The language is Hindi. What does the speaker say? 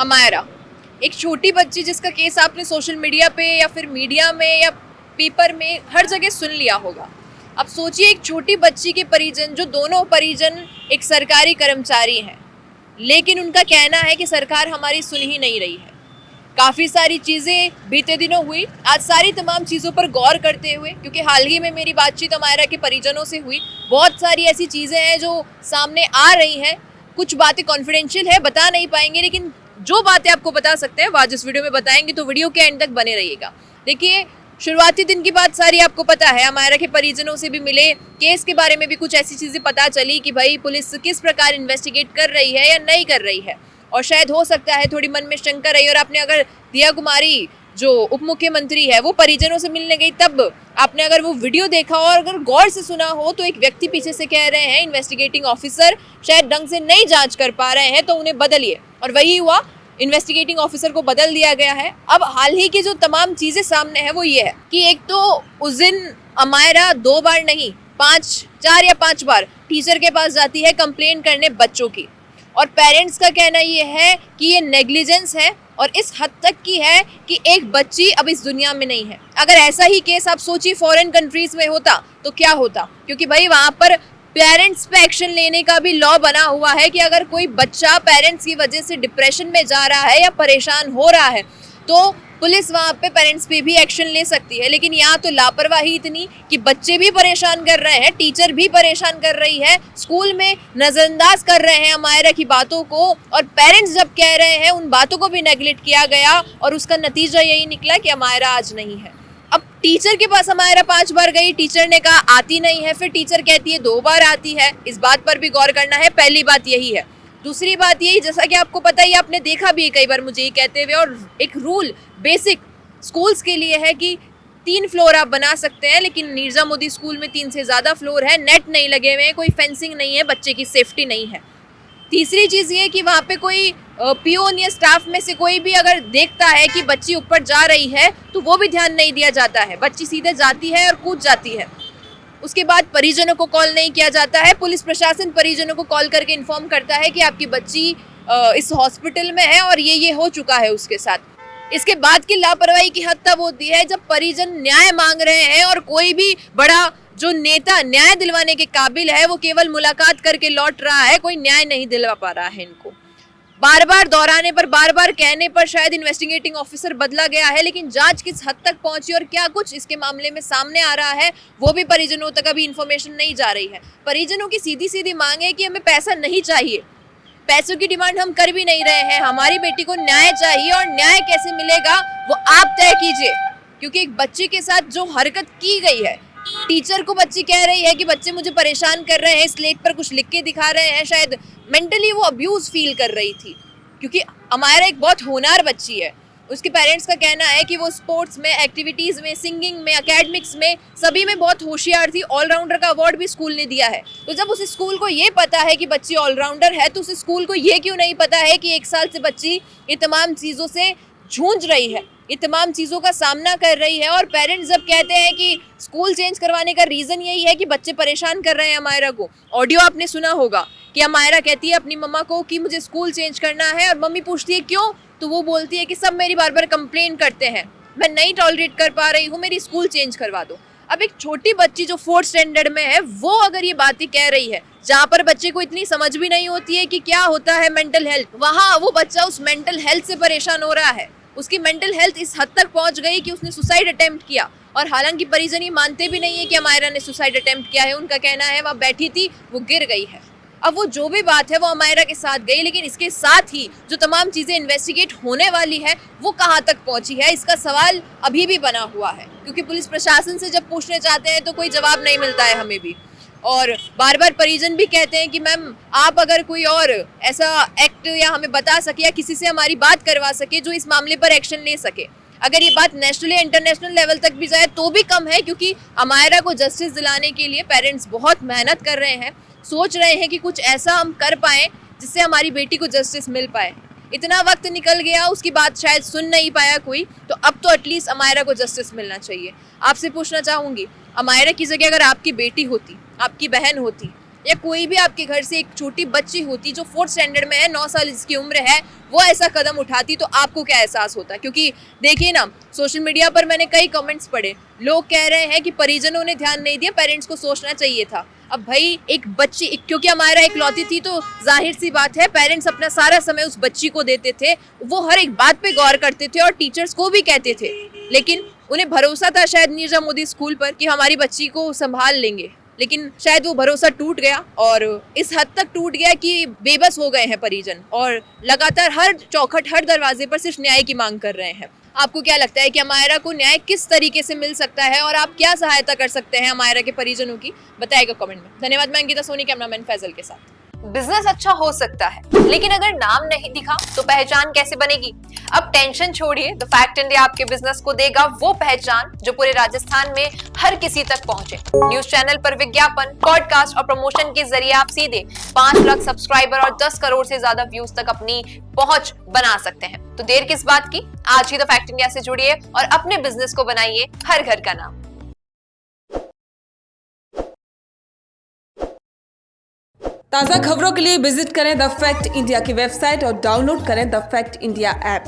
अमायरा, एक छोटी बच्ची जिसका केस आपने सोशल मीडिया पे या फिर मीडिया में या पेपर में हर जगह सुन लिया होगा। अब सोचिए एक छोटी बच्ची के परिजन, जो दोनों परिजन एक सरकारी कर्मचारी हैं, लेकिन उनका कहना है कि सरकार हमारी सुन ही नहीं रही है। काफ़ी सारी चीज़ें बीते दिनों हुई। आज सारी तमाम चीज़ों पर गौर करते हुए, क्योंकि हाल ही में मेरी बातचीत अमायरा के परिजनों से हुई, बहुत सारी ऐसी चीज़ें हैं जो सामने आ रही हैं। कुछ बातें कॉन्फिडेंशियल है, बता नहीं पाएंगे, लेकिन जो बातें आपको बता सकते हैं वो आज इस वीडियो में बताएंगे, तो वीडियो के एंड तक बने रहिएगा। देखिए, शुरुआती दिन की बात सारी आपको पता है, अमायरा के परिजनों से भी मिले, केस के बारे में भी कुछ ऐसी चीज़ें पता चली कि भाई पुलिस किस प्रकार इन्वेस्टिगेट कर रही है या नहीं कर रही है, और शायद हो सकता है थोड़ी मन में शंका रही। और आपने अगर दिया कुमारी जो उप मुख्यमंत्री है वो परिजनों से मिलने गई, तब आपने अगर वो वीडियो देखा और अगर गौर से सुना हो, तो एक व्यक्ति पीछे से कह रहे हैं इन्वेस्टिगेटिंग ऑफिसर शायद ढंग से नहीं जांच कर पा रहे हैं, तो उन्हें बदलिए, और वही हुआ, इन्वेस्टिगेटिंग ऑफिसर को बदल दिया गया है। अब हाल ही की जो तमाम चीज़ें सामने है वो ये है कि एक तो उस दिन अमायरा 2 बार नहीं 4 या 5 बार टीचर के पास जाती है कंप्लेन करने बच्चों की, और पेरेंट्स का कहना ये है कि ये नेग्लिजेंस है, और इस हद तक की है कि एक बच्ची अब इस दुनिया में नहीं है। अगर ऐसा ही केस आप सोचिए फॉरेन कंट्रीज में होता तो क्या होता, क्योंकि भाई वहाँ पर पेरेंट्स पे एक्शन लेने का भी लॉ बना हुआ है कि अगर कोई बच्चा पेरेंट्स की वजह से डिप्रेशन में जा रहा है या परेशान हो रहा है, तो पुलिस वहाँ पे पेरेंट्स पे भी एक्शन ले सकती है। लेकिन यहाँ तो लापरवाही इतनी कि बच्चे भी परेशान कर रहे हैं, टीचर भी परेशान कर रही है, स्कूल में नज़रअंदाज कर रहे हैं अमायरा की बातों को, और पेरेंट्स जब कह रहे हैं उन बातों को भी नेगलेक्ट किया गया, और उसका नतीजा यही निकला कि अमायरा आज नहीं है। अब टीचर के पास अमायरा 5 बार गई, टीचर ने कहा आती नहीं है, फिर टीचर कहती है 2 बार आती है। इस बात पर भी गौर करना है। पहली बात यही है। दूसरी बात यही, जैसा कि आपको पता ही, आपने देखा भी कई बार मुझे ये कहते हुए, और एक रूल बेसिक स्कूल्स के लिए है कि 3 फ्लोर आप बना सकते हैं, लेकिन नीरजा मोदी स्कूल में 3 से ज़्यादा फ्लोर है, नेट नहीं लगे हुए हैं, कोई फेंसिंग नहीं है, बच्चे की सेफ्टी नहीं है। तीसरी चीज़ ये कि वहाँ पे कोई पियोन या स्टाफ में से कोई भी अगर देखता है कि बच्ची ऊपर जा रही है, तो वो भी ध्यान नहीं दिया जाता है, बच्ची सीधे जाती है और कूद जाती है। उसके बाद परिजनों को कॉल नहीं किया जाता है। पुलिस प्रशासन परिजनों को कॉल करके इन्फॉर्म करता है कि आपकी बच्ची इस हॉस्पिटल में है और ये हो चुका है उसके साथ। इसके बाद की लापरवाही की हद तब होती है जब परिजन न्याय मांग रहे हैं, और कोई भी बड़ा जो नेता न्याय दिलवाने के काबिल है वो केवल मुलाकात करके लौट रहा है, कोई न्याय नहीं दिलवा पा रहा है इनको। बार बार दोहराने पर, बार बार कहने पर शायद इन्वेस्टिगेटिंग ऑफिसर बदला गया है, लेकिन जांच किस हद तक पहुंची और क्या कुछ इसके मामले में सामने आ रहा है वो भी परिजनों तक अभी इन्फॉर्मेशन नहीं जा रही है। परिजनों की सीधी सीधी मांग है कि हमें पैसा नहीं चाहिए, पैसों की डिमांड हम कर भी नहीं रहे हैं, हमारी बेटी को न्याय चाहिए, और न्याय कैसे मिलेगा वो आप तय कीजिए। क्योंकि एक बच्चे के साथ जो हरकत की गई है, टीचर को बच्ची कह रही है कि बच्चे मुझे परेशान कर रहे हैं, स्लेट पर कुछ लिख के दिखा रहे हैं, शायद मेंटली वो अब्यूज फील कर रही थी, क्योंकि अमायरा एक बहुत होनहार बच्ची है। उसके पेरेंट्स का कहना है कि वो स्पोर्ट्स में, एक्टिविटीज़ में, सिंगिंग में, एकेडमिक्स में, सभी में बहुत होशियार थी। ऑलराउंडर का अवार्ड भी स्कूल ने दिया है। तो जब उस स्कूल को ये पता है कि बच्ची ऑलराउंडर है, तो उस स्कूल को ये क्यों नहीं पता है कि 1 साल से बच्ची ये तमाम चीज़ों से जूझ रही है, ये तमाम चीज़ों का सामना कर रही है। और पेरेंट्स जब कहते हैं कि स्कूल चेंज करवाने का रीज़न यही है कि बच्चे परेशान कर रहे हैं अमायरा को। ऑडियो आपने सुना होगा कि अमायरा कहती है अपनी मम्मा को कि मुझे स्कूल चेंज करना है, और मम्मी पूछती है क्यों, तो वो बोलती है कि सब मेरी बार बार कंप्लेन करते हैं, मैं नहीं टॉलरेट कर पा रही हूँ, मेरी स्कूल चेंज करवा दो। अब एक छोटी बच्ची जो 4th स्टैंडर्ड में है, वो अगर ये बातें कह रही है, जहाँ पर बच्चे को इतनी समझ भी नहीं होती है कि क्या होता है मेंटल हेल्थ, वहाँ वो बच्चा उस मेंटल हेल्थ से परेशान हो रहा है। उसकी मेंटल हेल्थ इस हद तक पहुँच गई कि उसने सुसाइड अटेम्प्ट किया, और हालांकि परिजन ये मानते भी नहीं है कि अमायरा ने सुसाइड अटेम्प्ट किया है। उनका कहना है वहाँ बैठी थी, वो गिर गई है। अब वो जो भी बात है वो अमायरा के साथ गई, लेकिन इसके साथ ही जो तमाम चीज़ें इन्वेस्टिगेट होने वाली है वो कहाँ तक पहुँची है, इसका सवाल अभी भी बना हुआ है। क्योंकि पुलिस प्रशासन से जब पूछने चाहते हैं तो कोई जवाब नहीं मिलता है हमें भी, और बार बार परिजन भी कहते हैं कि मैम आप अगर कोई और ऐसा एक्ट या हमें बता सके या किसी से हमारी बात करवा सके जो इस मामले पर एक्शन ले सके। अगर ये बात नेशनल या इंटरनेशनल लेवल तक भी जाए तो भी कम है, क्योंकि अमायरा को जस्टिस दिलाने के लिए पेरेंट्स बहुत मेहनत कर रहे हैं, सोच रहे हैं कि कुछ ऐसा हम कर पाएँ जिससे हमारी बेटी को जस्टिस मिल पाए। इतना वक्त निकल गया, उसकी बात शायद सुन नहीं पाया कोई, तो अब तो एटलीस्ट अमायरा को जस्टिस मिलना चाहिए। आपसे पूछना चाहूँगी, अमायरा की जगह अगर आपकी बेटी होती, आपकी बहन होती, या कोई भी आपके घर से एक छोटी बच्ची होती जो 4th स्टैंडर्ड में है, 9 साल जिसकी उम्र है, वो ऐसा कदम उठाती तो आपको क्या एहसास होता? क्योंकि देखिए ना, सोशल मीडिया पर मैंने कई कमेंट्स पढ़े, लोग कह रहे हैं कि परिजनों ने ध्यान नहीं दिया, पेरेंट्स को सोचना चाहिए था। अब भाई एक बच्ची, क्योंकि हमारा इकलौती थी तो जाहिर सी बात है पेरेंट्स अपना सारा समय उस बच्ची को देते थे, वो हर एक बात पे गौर करते थे और टीचर्स को भी कहते थे, लेकिन उन्हें भरोसा था शायद नीरजा मोदी स्कूल पर कि हमारी बच्ची को संभाल लेंगे, लेकिन शायद वो भरोसा टूट गया और इस हद तक टूट गया कि बेबस हो गए हैं परिजन और लगातार हर चौखट, हर दरवाजे पर सिर्फ न्याय की मांग कर रहे हैं। आपको क्या लगता है कि अमायरा को न्याय किस तरीके से मिल सकता है और आप क्या सहायता कर सकते हैं अमायरा के परिजनों की? बताइएगा कमेंट में। धन्यवाद। मैं अंकिता सोनी, कैमरामैन फैजल के साथ। बिजनेस अच्छा हो सकता है, लेकिन अगर नाम नहीं दिखा तो पहचान कैसे बनेगी? अब टेंशन छोड़िए, द फैक्ट इंडिया आपके बिजनेस को देगा वो पहचान जो पूरे राजस्थान में हर किसी तक पहुंचे। न्यूज चैनल पर विज्ञापन, पॉडकास्ट और प्रमोशन के जरिए आप सीधे 5 लाख सब्सक्राइबर और 10 करोड़ से ज्यादा व्यूज तक अपनी पहुंच बना सकते हैं। तो देर किस बात की, आज ही द फैक्ट इंडिया से जुड़िए और अपने बिजनेस को बनाइए हर घर का नाम। ताज़ा खबरों के लिए विजिट करें द फैक्ट इंडिया की वेबसाइट और डाउनलोड करें द फैक्ट इंडिया ऐप।